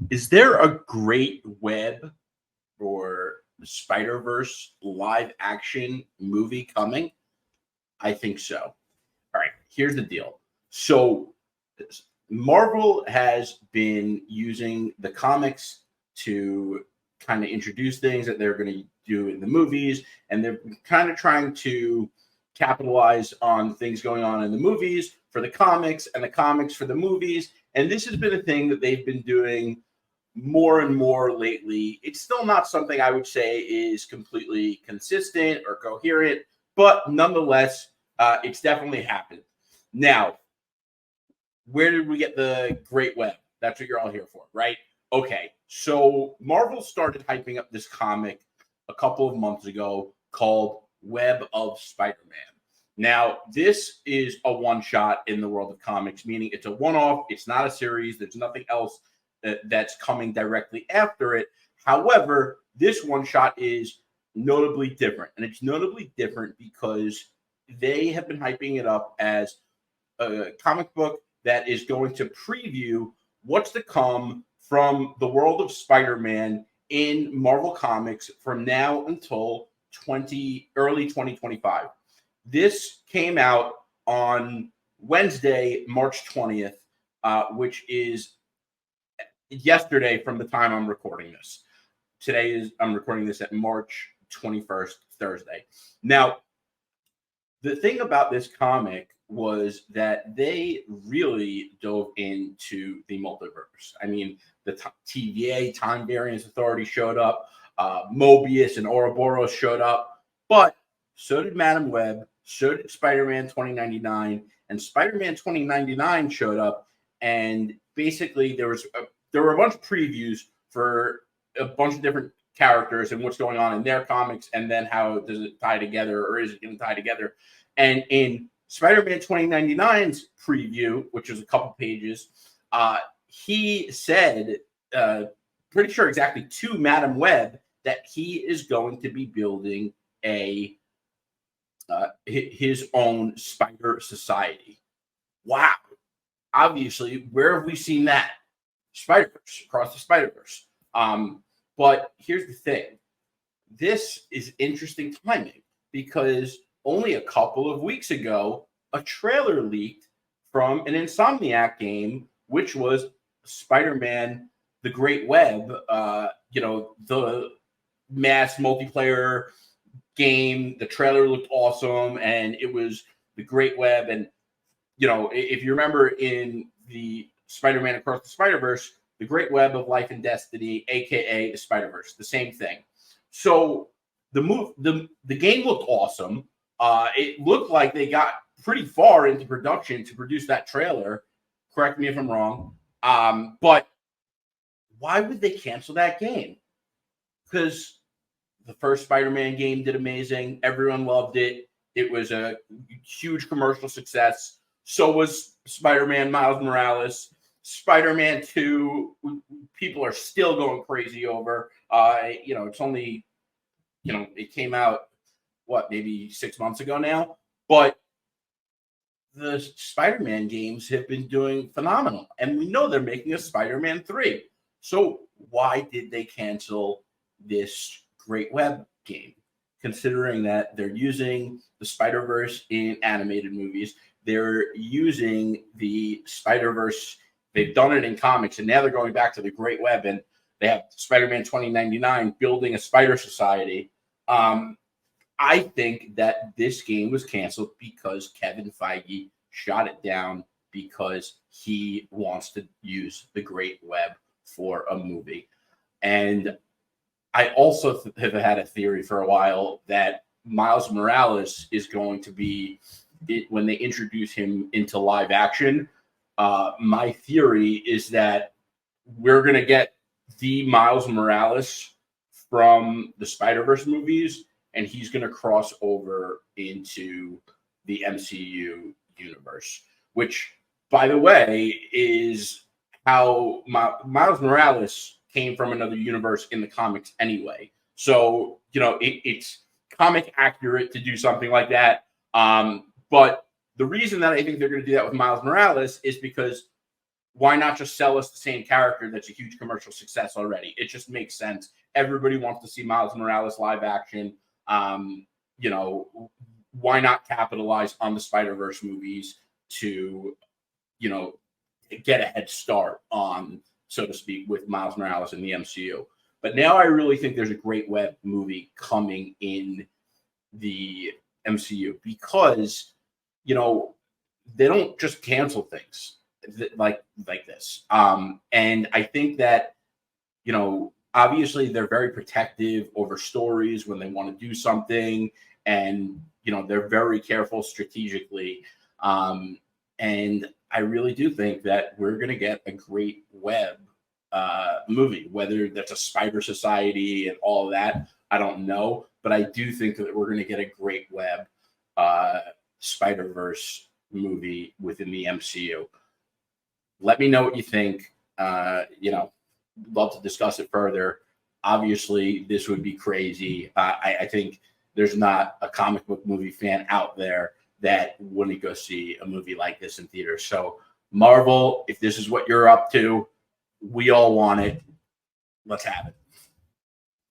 Is there a great web or Spider-Verse live action movie coming? I think so. All right, here's the deal. So Marvel has been using the comics to kind of introduce things that they're going to do in the movies, and they're kind of trying to capitalize on things going on in the movies for the comics and the comics for the movies. And this has been a thing that they've been doing more and more lately. It's still not something I would say is completely consistent or coherent, but nonetheless, it's definitely happened. Now, where did we get the Great Web? That's what you're all here for, right? Okay, so Marvel started hyping up this comic a couple of months ago called Web of Spider-Man. Now, this is a one-shot in the world of comics, meaning it's a one-off. It's not a series. There's nothing else that's coming directly after it. However, this one-shot is notably different, and it's notably different because they have been hyping it up as a comic book that is going to preview what's to come from the world of Spider-Man in Marvel Comics from now until early 2025. This came out on Wednesday, March 20th, which is yesterday from the time I'm recording this. I'm recording this at March 21st, Thursday. Now, the thing about this comic was that they really dove into the multiverse. I mean, the TVA, Time Variance Authority, showed up. Mobius and Ouroboros showed up. But so did Madam Web, so did Spider-Man 2099, and Spider-Man 2099 showed up. And basically, there were a bunch of previews for a bunch of different characters and what's going on in their comics, and then how does it tie together, or is it going to tie together? And in Spider-Man 2099's preview, which was a couple pages, he said, pretty sure exactly to Madam Web, that he is going to be building his own Spider Society. Wow. Obviously, where have we seen that? Spider-Verse, across the Spider-Verse. But here's the thing. This is interesting timing because only a couple of weeks ago, a trailer leaked from an Insomniac game, which was Spider-Man: The Great Web, the mass multiplayer game. The trailer looked awesome, and it was the Great Web. And, if you remember in the Spider-Man Across the Spider-Verse, the Great Web of Life and Destiny, a.k.a. the Spider-Verse, the same thing. So the game looked awesome. It looked like they got pretty far into production to produce that trailer. Correct me if I'm wrong. But why would they cancel that game? Because the first Spider-Man game did amazing. Everyone loved it. It was a huge commercial success. So was Spider-Man Miles Morales. Spider-Man 2, people are still going crazy over. It's only, it came out, maybe 6 months ago now? But the Spider-Man games have been doing phenomenal. And we know they're making a Spider-Man 3. So why did they cancel this Great Web game? Considering that they're using the Spider-Verse in animated movies, they're using the Spider-Verse, they've done it in comics, and now they're going back to the Great Web, and they have Spider-Man 2099 building a Spider Society. I think that this game was canceled because Kevin Feige shot it down because he wants to use the Great Web for a movie. And I also have had a theory for a while that Miles Morales is going to be, when they introduce him into live action, my theory is that we're going to get the Miles Morales from the Spider-Verse movies, and he's going to cross over into the MCU universe, which, by the way, is how Miles Morales came from another universe in the comics anyway. So, it's comic accurate to do something like that. But the reason that I think they're going to do that with Miles Morales is because why not just sell us the same character that's a huge commercial success already? It just makes sense. Everybody wants to see Miles Morales live action. You know, why not capitalize on the Spider-Verse movies to, you know, get a head start on, so to speak, with Miles Morales in the MCU. But now I really think there's a great web movie coming in the MCU because, you know, they don't just cancel things like this. And I think that, you know, obviously they're very protective over stories when they want to do something, and, you know, they're very careful strategically. And I really do think that we're going to get a great web movie, whether that's a Spider Society and all of that, I don't know, but I do think that we're going to get a great web Spider-Verse movie within the MCU. Let me know what you think. You know, love to discuss it further. Obviously, this would be crazy. I think there's not a comic book movie fan out there that wouldn't go see a movie like this in theaters. So, Marvel, if this is what you're up to, we all want it. Let's have it.